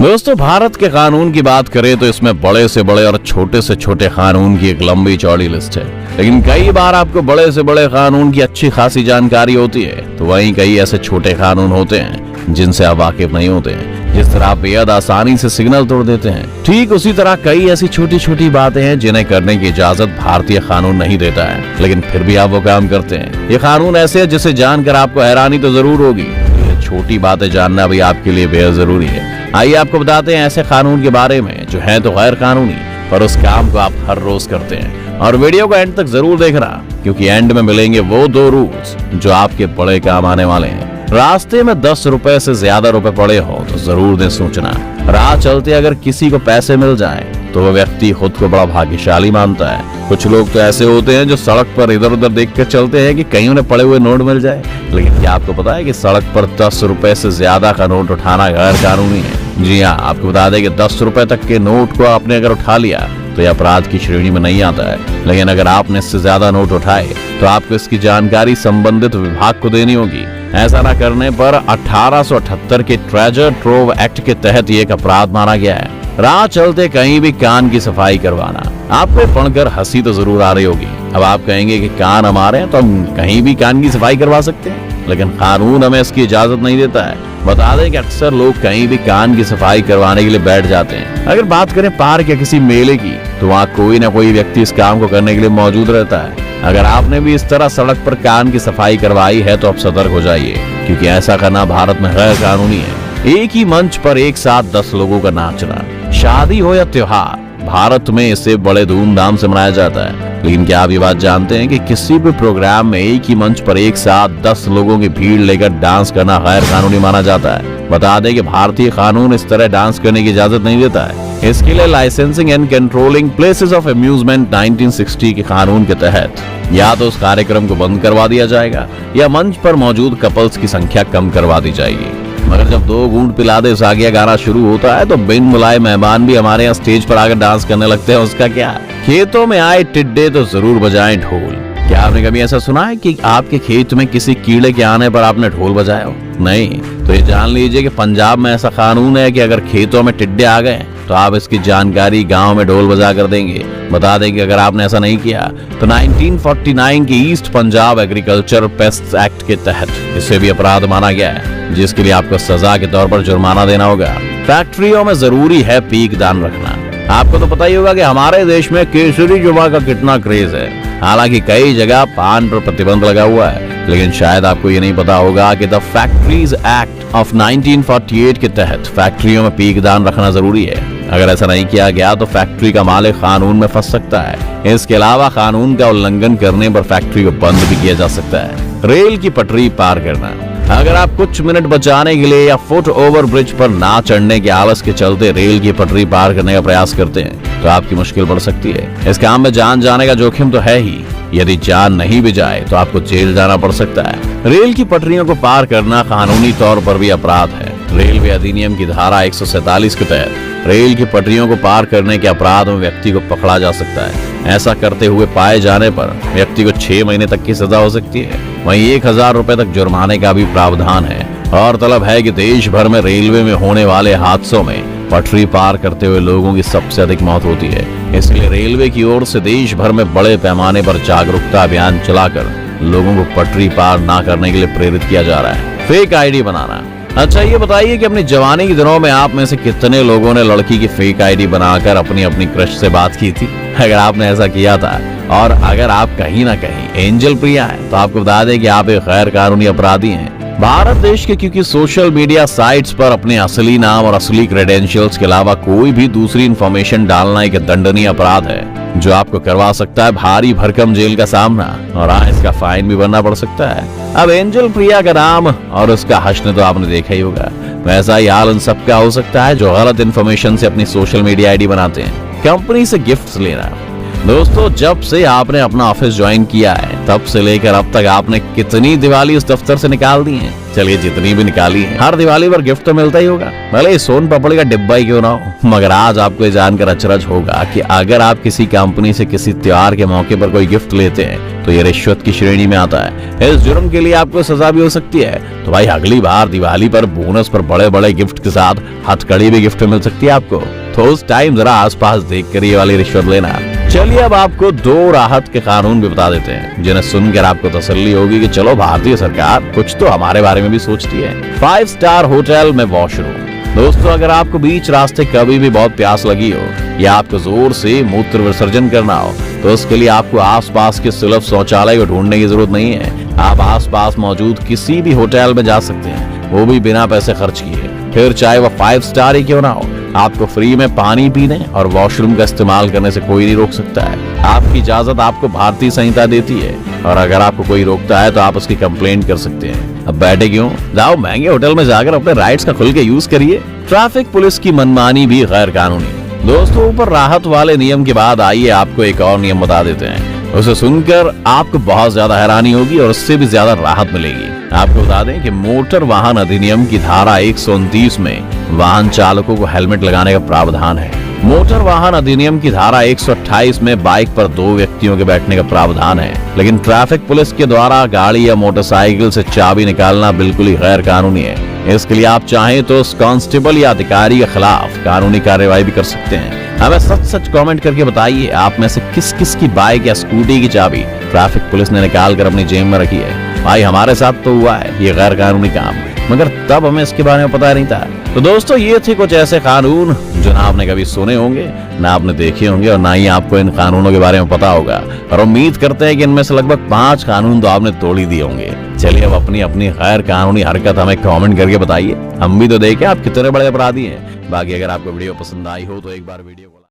दोस्तों, भारत के कानून की बात करें तो इसमें बड़े से बड़े और छोटे से छोटे कानून की एक लंबी चौड़ी लिस्ट है। लेकिन कई बार आपको बड़े से बड़े कानून की अच्छी खासी जानकारी होती है, तो वहीं कई ऐसे छोटे कानून होते हैं जिनसे आप वाकिफ नहीं होते हैं। जिस तरह आप बेहद आसानी से सिग्नल तोड़ देते हैं, ठीक उसी तरह कई ऐसी छोटी छोटी बातें हैं जिन्हें करने की इजाजत भारतीय कानून नहीं देता है, लेकिन फिर भी आप वो काम करते हैं। ये कानून ऐसे है जिसे जानकर आपको हैरानी तो जरूर होगी। छोटी बातें जानना भी आपके लिए बेहद जरूरी है। आइए आपको बताते हैं ऐसे कानून के बारे में जो है तो गैर कानूनी, पर उस काम को आप हर रोज करते हैं। और वीडियो को एंड तक जरूर देखना, क्योंकि एंड में मिलेंगे वो 2 रूल्स जो आपके बड़े काम आने वाले हैं। रास्ते में 10 रुपए से ज्यादा रुपए पड़े हो तो जरूर दें सूचना। राह चलते अगर किसी को पैसे मिल जाएं, तो वह व्यक्ति खुद को बड़ा भाग्यशाली मानता है। कुछ लोग तो ऐसे होते हैं जो सड़क पर इधर उधर देख कर चलते हैं कि कहीं उन्हें पड़े हुए नोट मिल जाए। लेकिन क्या आपको पता है कि सड़क पर 10 रुपए से ज्यादा का नोट उठाना गैर कानूनी है? जी हाँ, आपको बता दें कि 10 रुपए तक के नोट को आपने अगर उठा लिया तो यह अपराध की श्रेणी में नहीं आता है। लेकिन अगर आपने इससे ज्यादा नोट उठाए तो आपको इसकी जानकारी संबंधित विभाग को देनी होगी। ऐसा न करने पर 1878 के ट्रेजर ट्रोव एक्ट के तहत ये एक अपराध माना गया है। राह चलते कहीं भी कान की सफाई करवाना। आपको पढ़कर हंसी तो जरूर आ रही होगी। अब आप कहेंगे कि कान हमारे हैं तो हम कहीं भी कान की सफाई करवा सकते हैं, लेकिन कानून हमें इसकी इजाजत नहीं देता है। बता दें कि अक्सर लोग कहीं भी कान की सफाई करवाने के लिए बैठ जाते हैं। अगर बात करें पार्क या किसी मेले की, तो वहाँ कोई ना कोई व्यक्ति इस काम को करने के लिए मौजूद रहता है। अगर आपने भी इस तरह सड़क पर कान की सफाई करवाई है तो आप सतर्क हो जाइए, क्योंकि ऐसा करना भारत में गैर कानूनी है। एक ही मंच पर एक साथ 10 लोगों का नाचना, शादी हो या त्योहार, भारत में इसे बड़े धूमधाम से मनाया जाता है। लेकिन क्या आप ये बात जानते हैं कि किसी भी प्रोग्राम में एक ही मंच पर एक साथ 10 लोगों की भीड़ लेकर डांस करना गैर कानूनी माना जाता है? बता दें कि भारतीय कानून इस तरह डांस करने की इजाजत नहीं देता है। इसके लिए licensing and controlling places of amusement 1960 के कानून के तहत या तो उस कार्यक्रम को बंद करवा दिया जाएगा या मंच पर मौजूद कपल्स की संख्या कम करवा दी जाएगी। मगर जब 2 घूंट पिला दे सागिया गाना शुरू होता है तो बिन बुलाए मेहमान भी हमारे यहाँ स्टेज पर आकर डांस करने लगते हैं। उसका क्या? खेतों में आए टिड्डे तो जरूर बजाएं ढोल। क्या आपने कभी ऐसा सुना है कि आपके खेत में किसी कीड़े के आने पर आपने ढोल बजाया हो? नहीं। तो ये जान लीजिए कि पंजाब में ऐसा कानून है कि अगर खेतों में टिड्डे आ गए तो आप इसकी जानकारी गांव में ढोल बजा कर देंगे। बता दें कि अगर आपने ऐसा नहीं किया तो 1949 के east Punjab agriculture pest act के तहत इसे भी अपराध माना गया है, जिसके लिए आपको सजा के तौर पर जुर्माना देना होगा। फैक्ट्रियों में जरूरी है पीक दान रखना। आपको तो पता ही होगा कि हमारे देश में केसरी जुमा का कितना क्रेज है। हालांकि कई जगह पान पर प्रतिबंध लगा हुआ है, लेकिन शायद आपको ये नहीं पता होगा कि द फैक्ट्रीज एक्ट ऑफ 1948 के तहत फैक्ट्रियों में पीक दान रखना जरूरी है। अगर ऐसा नहीं किया गया तो फैक्ट्री का मालिक कानून में फंस सकता है। इसके अलावा कानून का उल्लंघन करने पर फैक्ट्री को बंद भी किया जा सकता है। रेल की पटरी पार करना। अगर आप कुछ मिनट बचाने के लिए या फुट ओवर ब्रिज पर ना चढ़ने के आलस के चलते रेल की पटरी पार करने का प्रयास करते हैं तो आपकी मुश्किल बढ़ सकती है। इस काम में जान जाने का जोखिम तो है ही, यदि जान नहीं भी जाए तो आपको जेल जाना पड़ सकता है। रेल की पटरियों को पार करना कानूनी तौर पर भी अपराध है। रेलवे अधिनियम की धारा 147 के तहत रेल की पटरियों को पार करने के अपराध में व्यक्ति को पकड़ा जा सकता है। ऐसा करते हुए पाए जाने पर व्यक्ति को 6 महीने तक की सजा हो सकती है। वहीं 1000 रुपए तक जुर्माने का भी प्रावधान है। और तलब है कि देश भर में रेलवे में होने वाले हादसों में पटरी पार करते हुए लोगों की सबसे अधिक मौत होती है। इसलिए रेलवे की ओर से देश भर में बड़े पैमाने पर जागरूकता अभियान चलाकर लोगों को पटरी पार ना करने के लिए प्रेरित किया जा रहा है। फेक आईडी बनाना। अच्छा, ये बताइए कि अपनी जवानी के दिनों में आप में से कितने लोगों ने लड़की की फेक आईडी बनाकर अपनी क्रश से बात की थी? अगर आपने ऐसा किया था और अगर आप कहीं ना कहीं एंजल प्रिया है तो आपको बता दें कि आप एक गैर कानूनी अपराधी हैं। भारत देश के क्योंकि सोशल मीडिया साइट्स पर अपने असली नाम और असली क्रेडेंशियल्स के अलावा कोई भी दूसरी इंफॉर्मेशन डालना एक दंडनीय अपराध है, जो आपको करवा सकता है भारी भरकम जेल का सामना, और हाँ, इसका फाइन भी भरना पड़ सकता है। अब एंजल प्रिया का नाम और उसका हश्न तो आपने देखा ही होगा। वैसा ही हाल उन सबका हो सकता है जो गलत इंफॉर्मेशन से अपनी सोशल मीडिया आईडी बनाते हैं। कंपनी से गिफ्ट्स लेना। दोस्तों, जब से आपने अपना ऑफिस ज्वाइन किया है तब से लेकर अब तक आपने कितनी दिवाली उस दफ्तर से निकाल दी है? चलिए जितनी भी निकाली है, हर दिवाली पर गिफ्ट तो मिलता ही होगा, भले ही सोन पापड़ी का डिब्बा ही क्यों ना हो। मगर आज आपको ये जानकर अचरज होगा कि अगर आप किसी कंपनी से किसी त्योहार के मौके पर कोई गिफ्ट लेते हैं तो ये रिश्वत की श्रेणी में आता है। इस जुर्म के लिए आपको सजा भी हो सकती है। तो भाई अगली बार दिवाली पर बोनस पर बड़े बड़े गिफ्ट के साथ हथकड़ी भी गिफ्ट मिल सकती है आपको। तो उस टाइम जरा आसपास देख कर ये वाली रिश्वत लेना। चलिए अब आपको 2 राहत के कानून भी बता देते हैं जिन्हें सुनकर आपको तसल्ली होगी कि चलो भारतीय सरकार कुछ तो हमारे बारे में भी सोचती है। 5 स्टार होटल में वॉशरूम। दोस्तों अगर आपको बीच रास्ते कभी भी बहुत प्यास लगी हो या आपको जोर से मूत्र विसर्जन करना हो तो उसके लिए आपको आसपास के सुलभ शौचालय को ढूंढने की जरूरत नहीं है। आप आसपास मौजूद किसी भी होटल में जा सकते हैं, वो भी बिना पैसे खर्च किए, फिर चाहे वो 5 स्टार ही क्यों ना हो। आपको फ्री में पानी पीने और वॉशरूम का इस्तेमाल करने से कोई नहीं रोक सकता है। आपकी इजाजत आपको भारतीय संहिता देती है और अगर आपको कोई रोकता है तो आप उसकी कंप्लेंट कर सकते हैं। अब बैठे क्यों, जाओ महंगे होटल में जाकर अपने राइट्स का खुल के यूज करिए। ट्रैफिक पुलिस की मनमानी भी गैर कानूनी। दोस्तों ऊपर राहत वाले नियम के बाद आइए आपको एक और नियम बता देते हैं। उसे सुनकर आपको बहुत ज्यादा हैरानी होगी और उससे भी ज्यादा राहत मिलेगी। आपको बता दें कि मोटर वाहन अधिनियम की धारा 129 में वाहन चालकों को हेलमेट लगाने का प्रावधान है। मोटर वाहन अधिनियम की धारा 128 में बाइक पर 2 व्यक्तियों के बैठने का प्रावधान है। लेकिन ट्रैफिक पुलिस के द्वारा गाड़ी या मोटरसाइकिल से चाबी निकालना बिल्कुल ही गैर कानूनी है। इसके लिए आप चाहें तो उस कांस्टेबल या अधिकारी के खिलाफ कानूनी कार्रवाई भी कर सकते हैं। हमें सच सच कमेंट करके बताइए आप में से किस किस की बाइक या स्कूटी की चाबी ट्रैफिक पुलिस ने निकाल कर अपनी जेब में रखी है। भाई हमारे साथ तो हुआ है ये गैर कानूनी काम, मगर तब हमें इसके बारे में पता नहीं था। तो दोस्तों ये थे कुछ ऐसे कानून जो ना आपने कभी सुने होंगे, ना आपने देखे होंगे और ना ही आपको इन कानूनों के बारे में पता होगा। और उम्मीद करते हैं कि इनमें से लगभग 5 कानून तो आपने तोड़ ही दिए होंगे। चलिए अब अपनी अपनी गैर कानूनी हरकत हमें कमेंट करके बताइए, हम भी तो देखें आप कितने बड़े अपराधी हैं। बाकी अगर आपको वीडियो पसंद आई हो तो एक बार वीडियो